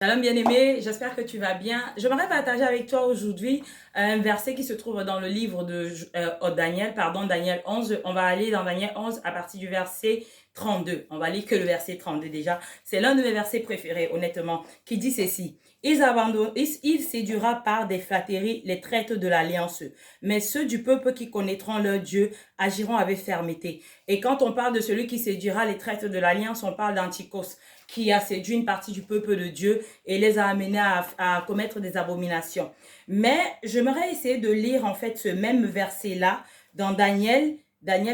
Shalom bien-aimé, j'espère que tu vas bien. J'aimerais partager avec toi aujourd'hui un verset qui se trouve dans le livre de Daniel 11. On va aller dans Daniel 11 à partir du verset 32. On va lire que le verset 32 déjà. C'est l'un de mes versets préférés, honnêtement, qui dit ceci. Il séduira par des flatteries les traites de l'alliance, mais ceux du peuple qui connaîtront leur Dieu agiront avec fermeté. Et quand on parle de celui qui séduira les traites de l'alliance, on parle d'Antichos, qui a séduit une partie du peuple de Dieu et les a amenés à commettre des abominations. Mais j'aimerais essayer de lire en fait ce même verset-là dans Daniel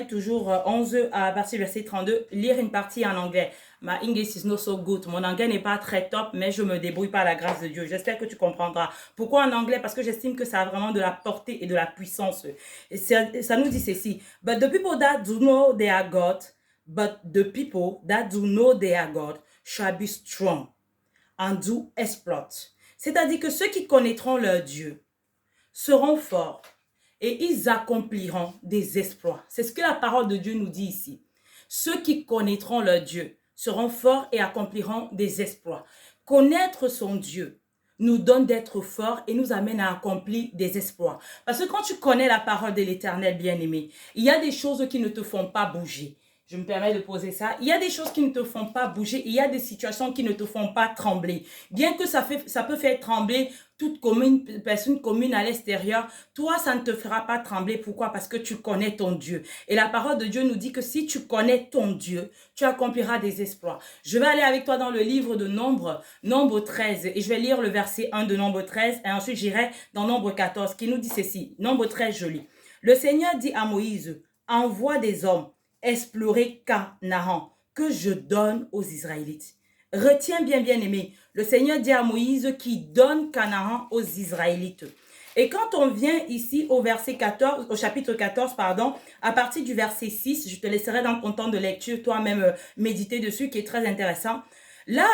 toujours 11 à partir du verset 32, lire une partie en anglais. My English is not so good. Mon anglais n'est pas très top, mais je me débrouille par la grâce de Dieu. J'espère que tu comprendras. Pourquoi en anglais? Parce que j'estime que ça a vraiment de la portée et de la puissance. Et ça nous dit ceci. But the people that do know their God, but the people that do know their God shall be strong and do exploits. C'est-à-dire que ceux qui connaîtront leur Dieu seront forts et ils accompliront des exploits. C'est ce que la parole de Dieu nous dit ici. Ceux qui connaîtront leur Dieu seront forts et accompliront des exploits. Connaître son Dieu nous donne d'être forts et nous amène à accomplir des exploits. Parce que quand tu connais la parole de l'Éternel, bien-aimé, il y a des choses qui ne te font pas bouger. Je me permets de poser ça. Il y a des choses qui ne te font pas bouger. Il y a des situations qui ne te font pas trembler. Bien que ça peut faire trembler toute personne commune à l'extérieur, toi, ça ne te fera pas trembler. Pourquoi? Parce que tu connais ton Dieu. Et la parole de Dieu nous dit que si tu connais ton Dieu, tu accompliras des exploits. Je vais aller avec toi dans le livre de Nombre 13. Et je vais lire le verset 1 de Nombre 13. Et ensuite, j'irai dans Nombre 14 qui nous dit ceci. Nombre 13, je lis. Le Seigneur dit à Moïse, envoie des hommes explorer Canaan, que je donne aux Israélites. Retiens bien, bien aimé, le Seigneur dit à Moïse qui donne Canaan aux Israélites. Et quand on vient ici au verset 14, au chapitre 14, pardon, à partir du verset 6, je te laisserai dans ton temps de lecture toi-même méditer dessus, qui est très intéressant. Là,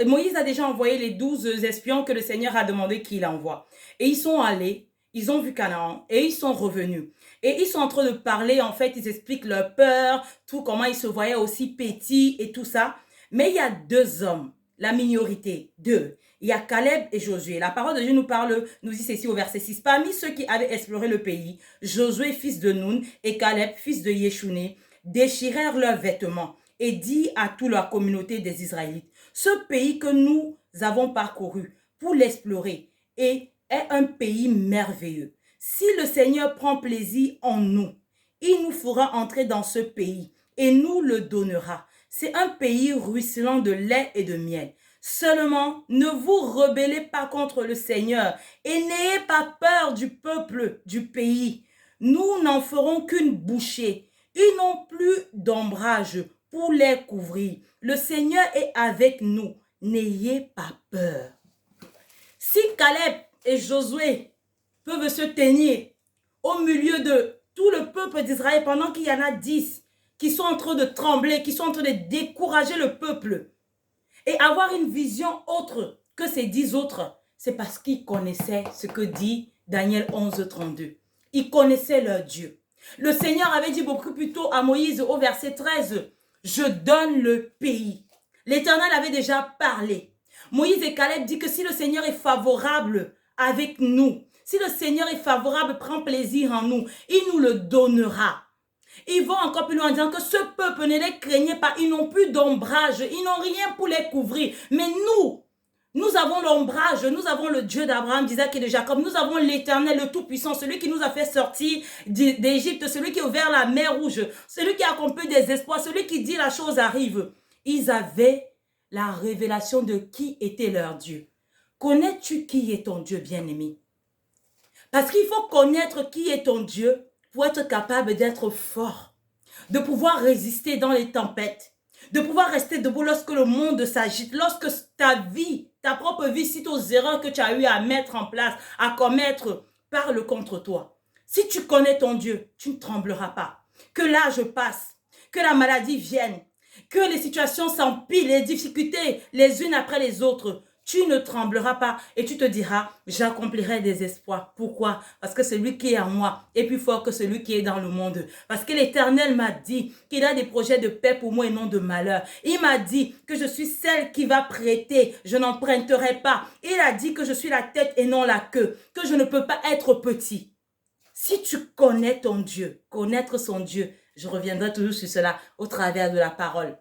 Moïse a déjà envoyé les 12 espions que le Seigneur a demandé qu'il envoie. Et ils sont allés, ils ont vu Canaan et ils sont revenus. Et ils sont en train de parler, en fait, ils expliquent leur peur, tout comment ils se voyaient aussi petits et tout ça. Mais il y a deux hommes, la minorité, deux. Il y a Caleb et Josué. La parole de Dieu nous dit ceci au verset 6. Parmi ceux qui avaient exploré le pays, Josué, fils de Nun, et Caleb, fils de Yeshuné, déchirèrent leurs vêtements et dit à toute la communauté des Israélites, ce pays que nous avons parcouru pour l'explorer est un pays merveilleux. Si le Seigneur prend plaisir en nous, il nous fera entrer dans ce pays et nous le donnera. C'est un pays ruisselant de lait et de miel. Seulement, ne vous rebellez pas contre le Seigneur et n'ayez pas peur du peuple du pays. Nous n'en ferons qu'une bouchée. Ils n'ont plus d'ombrage pour les couvrir. Le Seigneur est avec nous. N'ayez pas peur. Si Caleb et Josué peuvent se tenir au milieu de tout le peuple d'Israël pendant qu'il y en a 10 qui sont en train de trembler, qui sont en train de décourager le peuple et avoir une vision autre que ces 10 autres, c'est parce qu'ils connaissaient ce que dit Daniel 11, 32. Ils connaissaient leur Dieu. Le Seigneur avait dit beaucoup plus tôt à Moïse au verset 13, je donne le pays. L'Éternel avait déjà parlé. Moïse et Caleb disent que si le Seigneur est favorable avec nous, si le Seigneur est favorable, prend plaisir en nous, il nous le donnera. Ils vont encore plus loin en disant que ce peuple ne les craignait pas, ils n'ont plus d'ombrage, ils n'ont rien pour les couvrir. Mais nous avons l'ombrage, nous avons le Dieu d'Abraham, d'Isaac et de Jacob, nous avons l'Éternel, le Tout-Puissant, celui qui nous a fait sortir d'Égypte, celui qui a ouvert la mer Rouge, celui qui a accompli des espoirs, celui qui dit la chose arrive. Ils avaient la révélation de qui était leur Dieu. Connais-tu qui est ton Dieu bien-aimé? Parce qu'il faut connaître qui est ton Dieu pour être capable d'être fort, de pouvoir résister dans les tempêtes, de pouvoir rester debout lorsque le monde s'agite, lorsque ta vie, ta propre vie, suite aux erreurs que tu as eu à mettre en place, à commettre, parle contre toi. Si tu connais ton Dieu, tu ne trembleras pas. Que l'âge passe, que la maladie vienne, que les situations s'empilent, les difficultés les unes après les autres, tu ne trembleras pas et tu te diras, j'accomplirai des exploits. Pourquoi? Parce que celui qui est en moi est plus fort que celui qui est dans le monde. Parce que l'Éternel m'a dit qu'il a des projets de paix pour moi et non de malheur. Il m'a dit que je suis celle qui va prêter, je n'emprunterai pas. Il a dit que je suis la tête et non la queue, que je ne peux pas être petit. Si tu connais ton Dieu, connaître son Dieu, je reviendrai toujours sur cela au travers de la parole.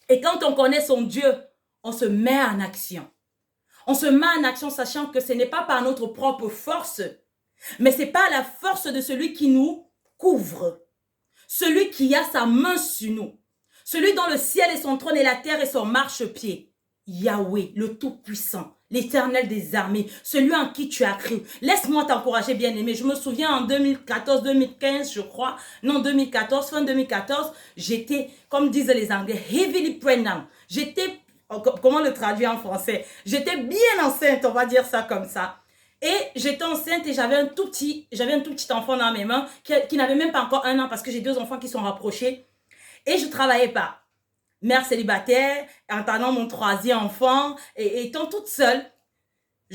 Et quand on connaît son Dieu, on se met en action. On se met en action sachant que ce n'est pas par notre propre force, mais c'est par la force de celui qui nous couvre. Celui qui a sa main sur nous. Celui dont le ciel est son trône et la terre est son marchepied. Yahweh, le Tout-Puissant, l'Éternel des armées, celui en qui tu as cru. Laisse-moi t'encourager, bien-aimé. Je me souviens en 2014-2015, je crois, non 2014, fin 2014, j'étais, comme disent les Anglais, heavily pregnant. J'étais, comment le traduire en français? J'étais bien enceinte, on va dire ça comme ça. Et j'étais enceinte et j'avais un tout petit enfant dans mes mains qui n'avait même pas encore 1 an parce que j'ai 2 enfants qui sont rapprochés. Et je ne travaillais pas. Mère célibataire, entendant mon 3e enfant et étant toute seule,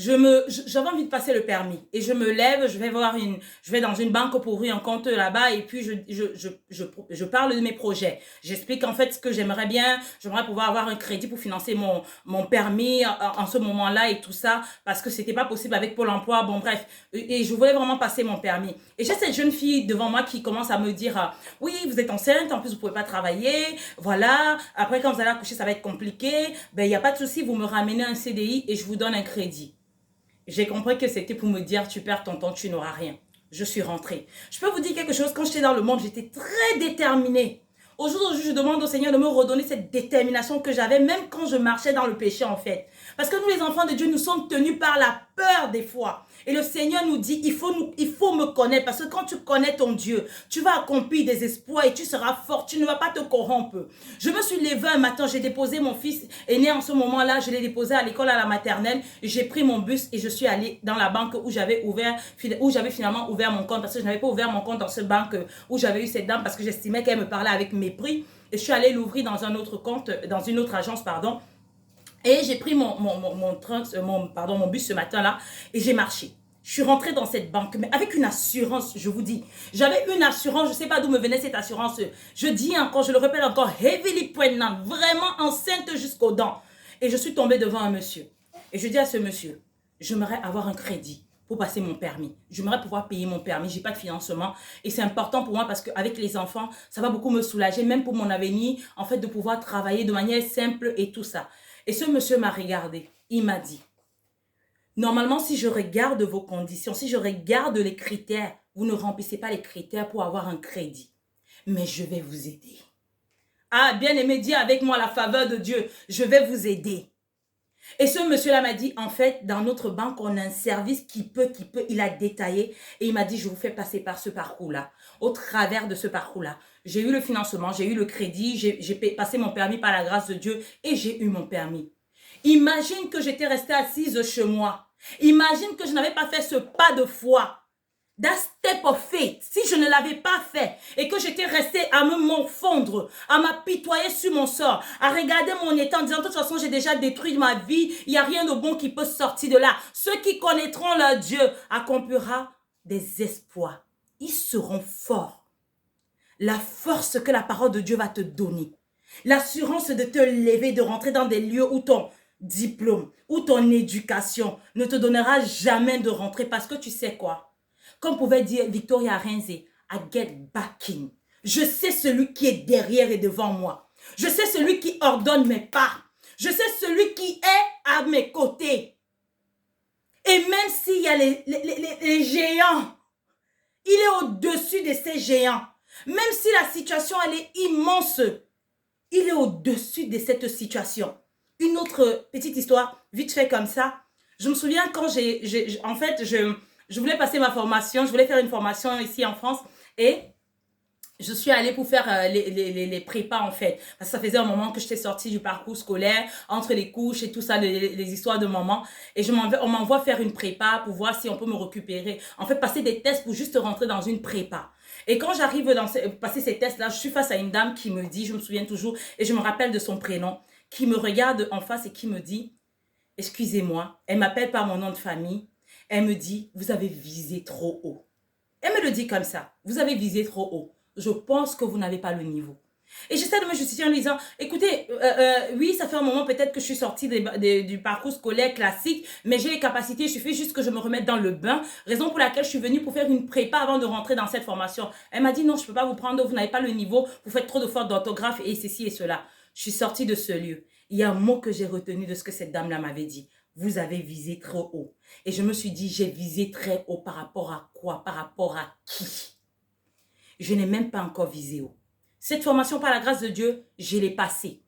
j'avais envie de passer le permis et je me lève, je vais dans une banque pour ouvrir un compte là-bas et puis je parle de mes projets. J'explique en fait ce que j'aimerais bien, j'aimerais pouvoir avoir un crédit pour financer mon permis en ce moment-là et tout ça parce que c'était pas possible avec Pôle emploi, bon bref, et je voulais vraiment passer mon permis. Et j'ai cette jeune fille devant moi qui commence à me dire oui, vous êtes enceinte, en plus vous pouvez pas travailler, voilà, après quand vous allez accoucher ça va être compliqué, ben il y a pas de souci, vous me ramenez un CDI et je vous donne un crédit. J'ai compris que c'était pour me dire, tu perds ton temps, tu n'auras rien. Je suis rentrée. Je peux vous dire quelque chose, quand j'étais dans le monde, j'étais très déterminée. Aujourd'hui, je demande au Seigneur de me redonner cette détermination que j'avais, même quand je marchais dans le péché, en fait. Parce que nous, les enfants de Dieu, nous sommes tenus par la peur des fois. Et le Seigneur nous dit, il faut me connaître. Parce que quand tu connais ton Dieu, tu vas accomplir des exploits et tu seras fort. Tu ne vas pas te corrompre. Je me suis levée un matin, j'ai déposé mon fils aîné en ce moment-là. Je l'ai déposé à l'école, à la maternelle. J'ai pris mon bus et je suis allée dans la banque où j'avais finalement ouvert mon compte. Parce que je n'avais pas ouvert mon compte dans cette banque où j'avais eu cette dame parce que j'estimais qu'elle me parlait avec mépris. Et je suis allée l'ouvrir dans un autre compte, dans une autre agence, pardon. Et j'ai pris mon bus ce matin-là et j'ai marché. Je suis rentrée dans cette banque, mais avec une assurance, je vous dis. J'avais une assurance, je ne sais pas d'où me venait cette assurance. Je dis encore, je le répète encore, heavily pregnant, vraiment enceinte jusqu'aux dents. Et je suis tombée devant un monsieur. Et je dis à ce monsieur, j'aimerais avoir un crédit pour passer mon permis. J'aimerais pouvoir payer mon permis. Je n'ai pas de financement. Et c'est important pour moi parce qu'avec les enfants, ça va beaucoup me soulager, même pour mon avenir, en fait, de pouvoir travailler de manière simple et tout ça. Et ce monsieur m'a regardé. Il m'a dit, normalement, si je regarde vos conditions, si je regarde les critères, vous ne remplissez pas les critères pour avoir un crédit. Mais je vais vous aider. Ah, bien aimé, dis avec moi la faveur de Dieu. Je vais vous aider. Et ce monsieur-là m'a dit, en fait, dans notre banque, on a un service qui peut, il a détaillé. Et il m'a dit, je vous fais passer par ce parcours-là. Au travers de ce parcours-là, j'ai eu le financement, j'ai eu le crédit, j'ai passé mon permis par la grâce de Dieu et j'ai eu mon permis. Imagine que j'étais restée assise chez moi. Imagine que je n'avais pas fait ce pas de foi. That step of faith, si je ne l'avais pas fait et que j'étais restée à me morfondre, à m'apitoyer sur mon sort, à regarder mon état en disant de toute façon j'ai déjà détruit ma vie, il n'y a rien de bon qui peut sortir de là. Ceux qui connaîtront leur Dieu accomplira des exploits. Ils seront forts. La force que la parole de Dieu va te donner, l'assurance de te lever, de rentrer dans des lieux où ton diplôme, où ton éducation ne te donnera jamais de rentrer parce que tu sais quoi? Comme pouvait dire Victoria Renze, I get backing. Je sais celui qui est derrière et devant moi. Je sais celui qui ordonne mes pas. Je sais celui qui est à mes côtés. Et même s'il y a les géants, il est au-dessus de ces géants. Même si la situation elle est immense, il est au-dessus de cette situation. Une autre petite histoire, vite fait comme ça. Je me souviens quand je voulais passer ma formation, je voulais faire une formation ici en France et je suis allée pour faire les prépas en fait. Parce que ça faisait un moment que j'étais sortie du parcours scolaire, entre les couches et tout ça, les histoires de maman. Et on m'envoie faire une prépa pour voir si on peut me récupérer. En fait, passer des tests pour juste rentrer dans une prépa. Et quand j'arrive passer ces tests-là, je suis face à une dame qui me dit, je me souviens toujours, et je me rappelle de son prénom, qui me regarde en face et qui me dit, excusez-moi, elle m'appelle par mon nom de famille. Elle me dit, vous avez visé trop haut. Elle me le dit comme ça, vous avez visé trop haut. Je pense que vous n'avez pas le niveau. Et j'essaie de me justifier en lui disant, écoutez, oui, ça fait un moment peut-être que je suis sortie du parcours scolaire classique, mais j'ai les capacités, il suffit juste que je me remette dans le bain, raison pour laquelle je suis venue pour faire une prépa avant de rentrer dans cette formation. Elle m'a dit, non, je ne peux pas vous prendre, vous n'avez pas le niveau, vous faites trop de fautes d'orthographe et ceci et cela. Je suis sortie de ce lieu. Il y a un mot que j'ai retenu de ce que cette dame-là m'avait dit. Vous avez visé trop haut. Et je me suis dit, j'ai visé très haut par rapport à quoi? Par rapport à qui? Je n'ai même pas encore visé haut. Cette formation, par la grâce de Dieu, je l'ai passée.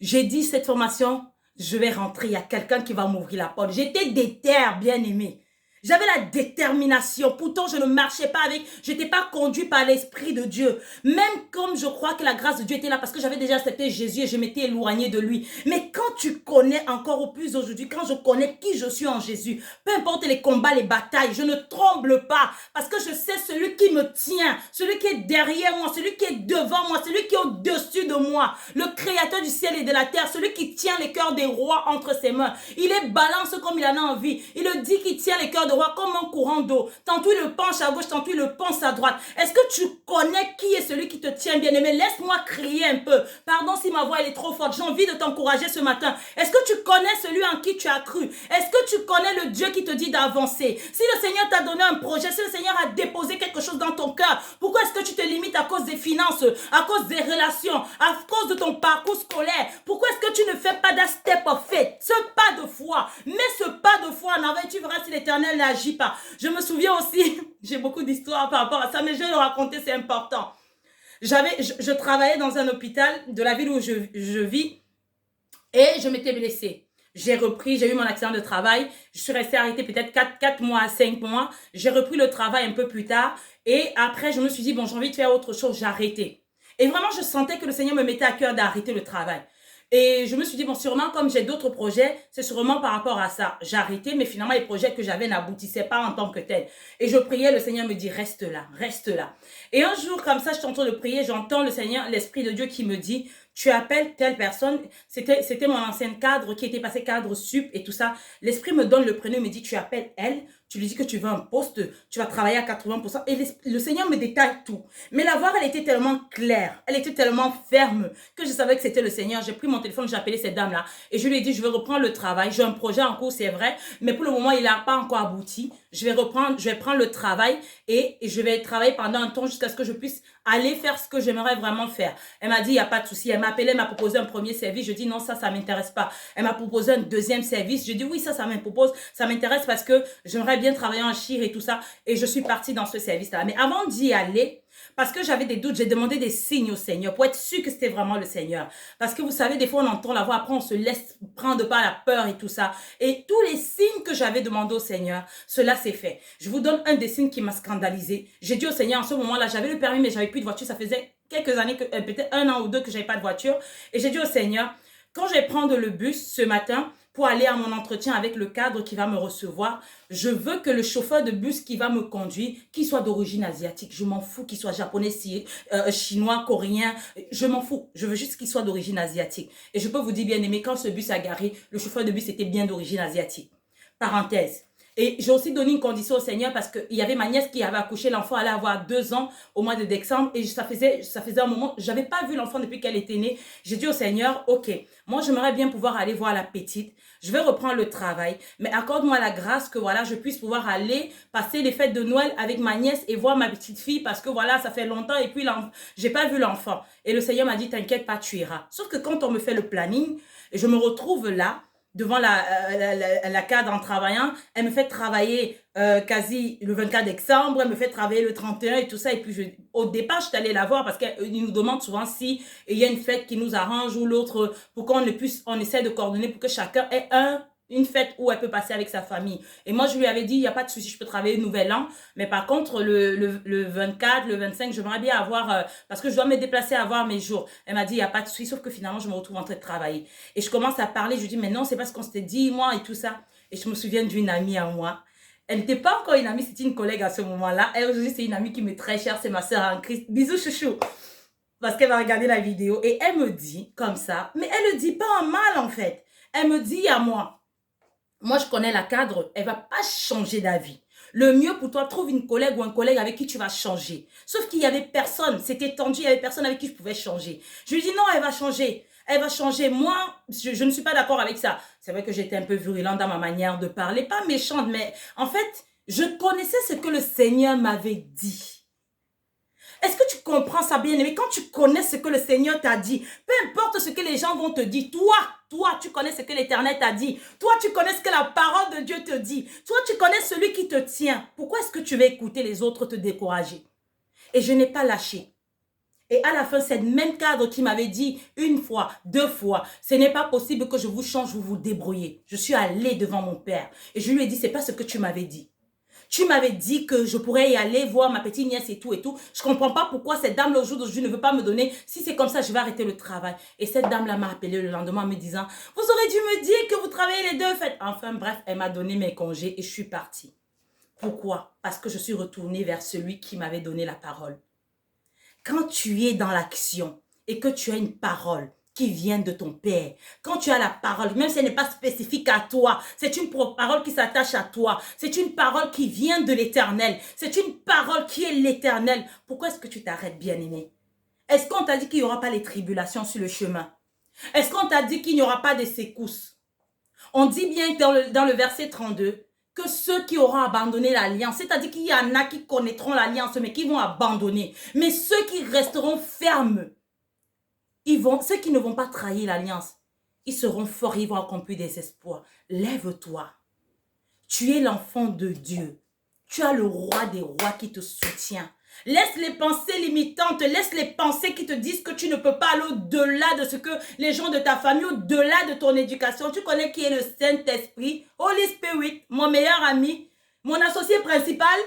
J'ai dit, cette formation, je vais rentrer. Il y a quelqu'un qui va m'ouvrir la porte. J'étais déterre, bien aimé. J'avais la détermination. Pourtant, je ne marchais pas avec, je n'étais pas conduit par l'Esprit de Dieu. Même comme je crois que la grâce de Dieu était là parce que j'avais déjà accepté Jésus et je m'étais éloigné de lui. Mais quand tu connais encore au plus aujourd'hui, quand je connais qui je suis en Jésus, peu importe les combats, les batailles, je ne tremble pas parce que je sais celui qui me tient, celui qui est derrière moi, celui qui est devant moi, celui qui est au-dessus de moi, le créateur du ciel et de la terre, celui qui tient les cœurs des rois entre ses mains. Il les balance comme il en a envie. Il le dit qu'il tient les cœurs de roi comme un courant d'eau. Tantôt il le penche à gauche, tantôt il le penche à droite. Est-ce que tu connais qui est celui qui te tient, bien-aimé? Laisse-moi crier un peu. Pardon si ma voix elle est trop forte. J'ai envie de t'encourager ce matin. Est-ce que tu connais celui en qui tu as cru? Est-ce que tu connais le Dieu qui te dit d'avancer? Si le Seigneur t'a donné un projet, si le Seigneur a déposé quelque chose dans ton cœur, pourquoi est-ce que tu te limites à cause des finances, à cause des relations, à cause de ton parcours scolaire? Pourquoi est-ce que tu ne fais pas d'un step of faith, ce pas de foi? Mets ce pas de foi en avant et tu verras si l'Éternel n'agit pas. Je me souviens aussi, j'ai beaucoup d'histoires par rapport à ça, mais je vais le raconter, c'est important. Je travaillais dans un hôpital de la ville où je vis et je m'étais blessée. J'ai repris, j'ai eu mon accident de travail. Je suis restée arrêtée peut-être 4 mois à 5 mois. J'ai repris le travail un peu plus tard. Et après, je me suis dit, bon, j'ai envie de faire autre chose. J'ai arrêté. Et vraiment, je sentais que le Seigneur me mettait à cœur d'arrêter le travail. Et je me suis dit, bon, sûrement, comme j'ai d'autres projets, c'est sûrement par rapport à ça. J'ai arrêté, mais finalement, les projets que j'avais n'aboutissaient pas en tant que tels. Et je priais, le Seigneur me dit, reste là, reste là. Et un jour, comme ça, je suis en train de prier, j'entends le Seigneur, l'Esprit de Dieu qui me dit, tu appelles telle personne. C'était mon ancien cadre qui était passé cadre sup et tout ça. L'Esprit me donne le prénom, me dit, tu appelles elle. Tu lui dis que tu veux un poste, tu vas travailler à 80%. Et le Seigneur me détaille tout. Mais la voix, elle était tellement claire, elle était tellement ferme que je savais que c'était le Seigneur. J'ai pris mon téléphone, j'ai appelé cette dame-là et je lui ai dit, je vais reprendre le travail. J'ai un projet en cours, c'est vrai, mais pour le moment, il n'a pas encore abouti. Je vais prendre le travail et je vais travailler pendant un temps jusqu'à ce que je puisse aller faire ce que j'aimerais vraiment faire. Elle m'a dit, il n'y a pas de souci. Elle m'a appelé, elle m'a proposé un premier service. Je dis, non, ça ne m'intéresse pas. Elle m'a proposé un deuxième service. Je dis, oui, ça m'intéresse parce que j'aimerais bien travailler en chir et tout ça. Et je suis partie dans ce service-là. Mais avant d'y aller, parce que j'avais des doutes, j'ai demandé des signes au Seigneur pour être sûr que c'était vraiment le Seigneur. Parce que vous savez, des fois, on entend la voix, après, on se laisse prendre par la peur et tout ça. Et tous les signes que j'avais demandé au Seigneur, cela s'est fait. Je vous donne un des signes qui m'a scandalisé. J'ai dit au Seigneur, en ce moment-là, j'avais le permis, mais j'avais plus de voiture. Ça faisait quelques années, peut-être 1 an ou 2 que j'avais pas de voiture. Et j'ai dit au Seigneur, quand je vais prendre le bus ce matin, pour aller à mon entretien avec le cadre qui va me recevoir, je veux que le chauffeur de bus qui va me conduire, qu'il soit d'origine asiatique. Je m'en fous qu'il soit japonais, chinois, coréen. Je m'en fous. Je veux juste qu'il soit d'origine asiatique. Et je peux vous dire, bien aimé, quand ce bus a garé, le chauffeur de bus était bien d'origine asiatique. Parenthèse. Et j'ai aussi donné une condition au Seigneur parce qu'il y avait ma nièce qui avait accouché, l'enfant allait avoir 2 ans au mois de décembre et ça faisait un moment, je n'avais pas vu l'enfant depuis qu'elle était née. J'ai dit au Seigneur, ok, moi j'aimerais bien pouvoir aller voir la petite, je vais reprendre le travail, mais accorde-moi la grâce que voilà, je puisse pouvoir aller passer les fêtes de Noël avec ma nièce et voir ma petite fille parce que voilà, ça fait longtemps et puis j'ai pas vu l'enfant. Et le Seigneur m'a dit, t'inquiète pas, tu iras. Sauf que quand on me fait le planning, je me retrouve là, devant la cadre en travaillant, elle me fait travailler quasi le 24 décembre, elle me fait travailler le 31 et tout ça. Et puis, au départ, je suis allée la voir parce qu'ils nous demandent souvent si il y a une fête qui nous arrange ou l'autre pour qu'on on essaie de coordonner pour que chacun ait une fête où elle peut passer avec sa famille. Et moi, je lui avais dit, il n'y a pas de souci, je peux travailler le nouvel an. Mais par contre, le 24, le 25, j'aimerais bien avoir, parce que je dois me déplacer à avoir mes jours. Elle m'a dit, il n'y a pas de souci, sauf que finalement, je me retrouve en train de travailler. Et je commence à parler, je lui dis, mais non, c'est pas ce qu'on s'était dit, moi, et tout ça. Et je me souviens d'une amie à moi. Elle n'était pas encore une amie, c'était une collègue à ce moment-là. Elle, aujourd'hui, c'est une amie qui m'est très chère, c'est ma sœur en Christ. Bisous, chouchou. Parce qu'elle va regarder la vidéo. Et elle me dit, comme ça, mais elle ne dit pas en mal, en fait. Elle me dit à moi, Moi, je connais la cadre, elle ne va pas changer d'avis. Le mieux pour toi, trouve une collègue ou un collègue avec qui tu vas changer. Sauf qu'il n'y avait personne, c'était tendu, il n'y avait personne avec qui je pouvais changer. Je lui dis non, elle va changer. Elle va changer. Moi, je ne suis pas d'accord avec ça. C'est vrai que j'étais un peu virulente dans ma manière de parler, pas méchante, mais en fait, je connaissais ce que le Seigneur m'avait dit. Est-ce que tu comprends ça, bien-aimé? Quand tu connais ce que le Seigneur t'a dit, peu importe ce que les gens vont te dire, toi, tu connais ce que l'Éternel t'a dit. Toi, tu connais ce que la parole de Dieu te dit. Toi, tu connais celui qui te tient. Pourquoi est-ce que tu vas écouter les autres te décourager? Et je n'ai pas lâché. Et à la fin, c'est le même cadre qui m'avait dit une fois, deux fois, ce n'est pas possible que je vous change, vous vous débrouillez. Je suis allée devant mon père et je lui ai dit, c'est pas ce que tu m'avais dit. Tu m'avais dit que je pourrais y aller voir ma petite nièce et tout et tout. Je ne comprends pas pourquoi cette dame, le jour d'aujourd'hui, ne veut pas me donner. Si c'est comme ça, je vais arrêter le travail. Et cette dame-là m'a appelé le lendemain en me disant, vous aurez dû me dire que vous travaillez les deux. Faites. Enfin, bref, elle m'a donné mes congés et je suis partie. Pourquoi? Parce que je suis retournée vers celui qui m'avait donné la parole. Quand tu es dans l'action et que tu as une parole qui vient de ton Père, quand tu as la parole, même si elle n'est pas spécifique à toi, c'est une parole qui s'attache à toi, c'est une parole qui vient de l'Éternel, c'est une parole qui est l'Éternel. Pourquoi est-ce que tu t'arrêtes, bien-aimé? Est-ce qu'on t'a dit qu'il n'y aura pas les tribulations sur le chemin? Est-ce qu'on t'a dit qu'il n'y aura pas de secousses? On dit bien dans le verset 32 que ceux qui auront abandonné l'alliance, c'est-à-dire qu'il y en a qui connaîtront l'alliance, mais qui vont abandonner. Mais ceux qui resteront fermes, ceux qui ne vont pas trahir l'alliance, ils seront forts, ils vont accomplir des espoirs. Lève-toi. Tu es l'enfant de Dieu. Tu as le roi des rois qui te soutient. Laisse les pensées limitantes, laisse les pensées qui te disent que tu ne peux pas aller au-delà de ce que les gens de ta famille, au-delà de ton éducation. Tu connais qui est le Saint-Esprit, Holy Spirit, mon meilleur ami, mon associé principal.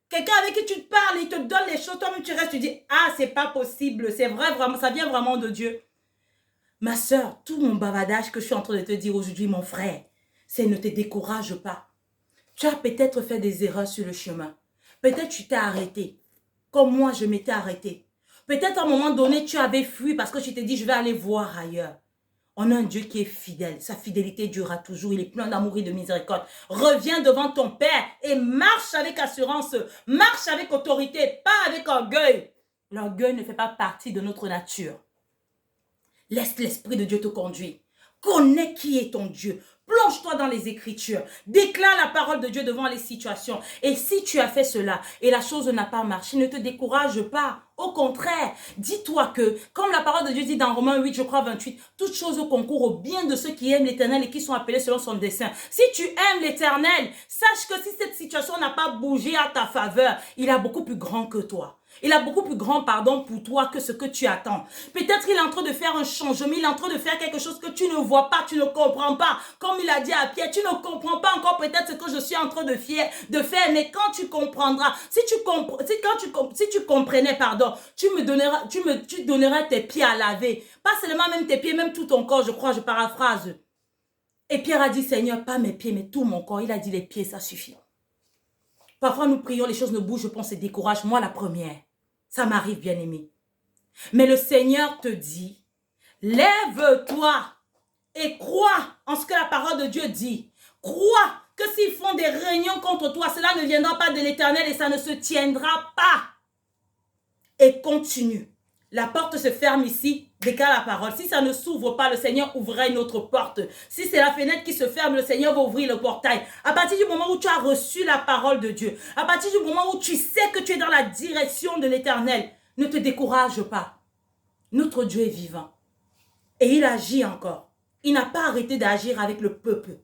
Quelqu'un avec qui tu te parles, il te donne les choses, toi-même tu restes, tu dis, ah, c'est pas possible, c'est vrai, vraiment, ça vient vraiment de Dieu. Ma soeur, tout mon bavardage que je suis en train de te dire aujourd'hui, mon frère, c'est ne te décourage pas. Tu as peut-être fait des erreurs sur le chemin. Peut-être tu t'es arrêté, comme moi je m'étais arrêté. Peut-être à un moment donné, tu avais fui parce que tu t'es dit, je vais aller voir ailleurs. On a un Dieu qui est fidèle. Sa fidélité durera toujours. Il est plein d'amour et de miséricorde. Reviens devant ton Père et marche avec assurance. Marche avec autorité, pas avec orgueil. L'orgueil ne fait pas partie de notre nature. Laisse l'Esprit de Dieu te conduire. Connais qui est ton Dieu. Plonge-toi dans les Écritures. Déclare la parole de Dieu devant les situations. Et si tu as fait cela et la chose n'a pas marché, ne te décourage pas. Au contraire, dis-toi que, comme la parole de Dieu dit dans Romains 8, je crois 28, toutes choses concourent au bien de ceux qui aiment l'Éternel et qui sont appelés selon son dessein. Si tu aimes l'Éternel, sache que si cette situation n'a pas bougé à ta faveur, il est beaucoup plus grand que toi. Il a beaucoup plus grand pardon pour toi que ce que tu attends. Peut-être qu'il est en train de faire un changement, il est en train de faire quelque chose que tu ne vois pas, tu ne comprends pas. Comme il a dit à Pierre, tu ne comprends pas encore peut-être ce que je suis en train de faire, mais quand tu comprendras, si tu comprenais, pardon, tu donneras tes pieds à laver. Pas seulement même tes pieds, même tout ton corps, je crois, je paraphrase. Et Pierre a dit, Seigneur, pas mes pieds, mais tout mon corps. Il a dit, les pieds, ça suffit. Parfois, nous prions, les choses ne bougent pas, on se décourage. Moi, la première. Ça m'arrive, bien aimé. Mais le Seigneur te dit, lève-toi et crois en ce que la parole de Dieu dit. Crois que s'ils font des réunions contre toi, cela ne viendra pas de l'Éternel et ça ne se tiendra pas. Et continue. La porte se ferme ici, déclare la parole. Si ça ne s'ouvre pas, le Seigneur ouvrira une autre porte. Si c'est la fenêtre qui se ferme, le Seigneur va ouvrir le portail. À partir du moment où tu as reçu la parole de Dieu, à partir du moment où tu sais que tu es dans la direction de l'Éternel, ne te décourage pas. Notre Dieu est vivant. Et il agit encore. Il n'a pas arrêté d'agir avec le peuple.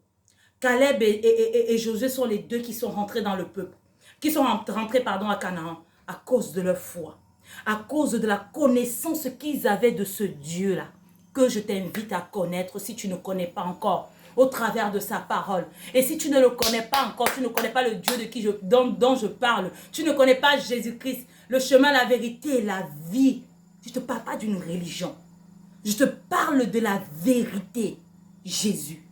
Caleb et Josué sont les deux qui sont rentrés dans le peuple. Qui sont rentrés, à Canaan à cause de leur foi. À cause de la connaissance qu'ils avaient de ce Dieu-là, que je t'invite à connaître si tu ne connais pas encore, au travers de sa parole. Et si tu ne le connais pas encore, tu ne connais pas le Dieu dont je parle, tu ne connais pas Jésus-Christ, le chemin, la vérité et la vie. Je ne te parle pas d'une religion. Je te parle de la vérité, Jésus.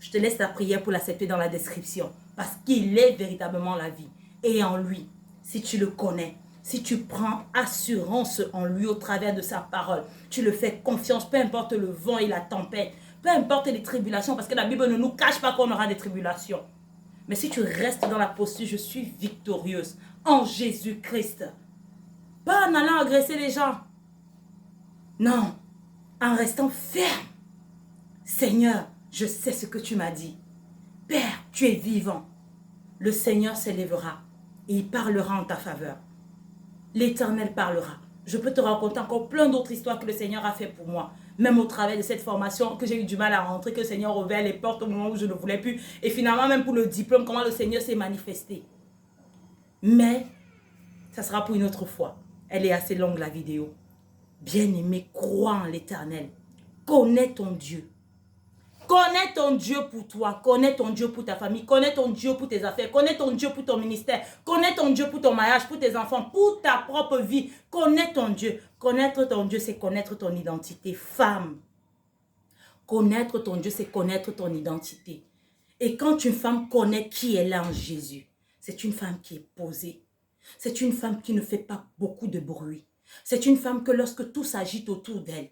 Je te laisse la prière pour l'accepter dans la description, parce qu'il est véritablement la vie. Et en lui, si tu le connais, si tu prends assurance en lui au travers de sa parole, tu le fais confiance, peu importe le vent et la tempête, Peu importe les tribulations, parce que la Bible ne nous cache pas qu'on aura des tribulations. Mais si tu restes dans la posture, je suis victorieuse en Jésus-Christ. Pas en allant agresser les gens. Non, en restant ferme. Seigneur, je sais ce que tu m'as dit. Père, tu es vivant. Le Seigneur s'élèvera et il parlera en ta faveur. L'Éternel parlera. Je peux te raconter encore plein d'autres histoires que le Seigneur a fait pour moi. Même au travers de cette formation que j'ai eu du mal à rentrer, que le Seigneur ouvert les portes au moment où je ne voulais plus. Et finalement, même pour le diplôme, comment le Seigneur s'est manifesté. Mais, ça sera pour une autre fois. Elle est assez longue la vidéo. Bien-aimé, crois en l'Éternel. Connais ton Dieu. Connais ton Dieu pour toi, connais ton Dieu pour ta famille, connais ton Dieu pour tes affaires, connais ton Dieu pour ton ministère, connais ton Dieu pour ton mariage, pour tes enfants, pour ta propre vie. Connais ton Dieu. Connaître ton Dieu, c'est connaître ton identité. Femme, connaître ton Dieu, c'est connaître ton identité. Et quand une femme connaît qui elle est en Jésus, c'est une femme qui est posée. C'est une femme qui ne fait pas beaucoup de bruit. C'est une femme que lorsque tout s'agite autour d'elle,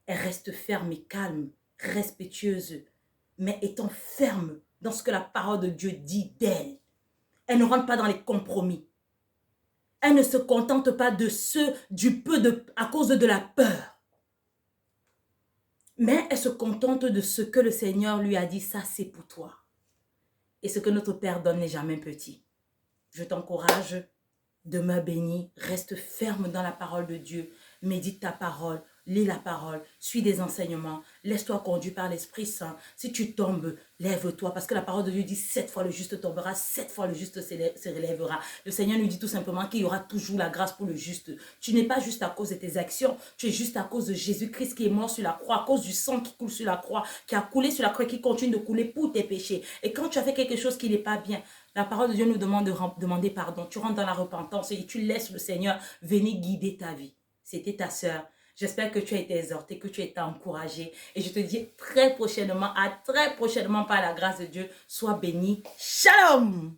elle reste ferme et calme, respectueuse, mais étant ferme dans ce que la parole de Dieu dit d'elle. Elle ne rentre pas dans les compromis. Elle ne se contente pas de du peu à cause de la peur. Mais elle se contente de ce que le Seigneur lui a dit, ça c'est pour toi. Et ce que notre Père donne n'est jamais petit. Je t'encourage, demeure béni, reste ferme dans la parole de Dieu, médite ta parole, lis la parole, suis des enseignements, laisse-toi conduire par l'Esprit Saint. Si tu tombes, lève-toi, parce que la parole de Dieu dit 7 fois le juste tombera, 7 fois le juste se relèvera. Le Seigneur nous dit tout simplement qu'il y aura toujours la grâce pour le juste. Tu n'es pas juste à cause de tes actions, tu es juste à cause de Jésus-Christ qui est mort sur la croix, à cause du sang qui coule sur la croix, qui a coulé sur la croix, qui continue de couler pour tes péchés. Et quand tu as fait quelque chose qui n'est pas bien, la parole de Dieu nous demande de demander pardon. Tu rentres dans la repentance et tu laisses le Seigneur venir guider ta vie. C'était ta sœur. J'espère que tu as été exhorté, que tu as été encouragé. Et je te dis très prochainement, à très prochainement par la grâce de Dieu. Sois béni. Shalom!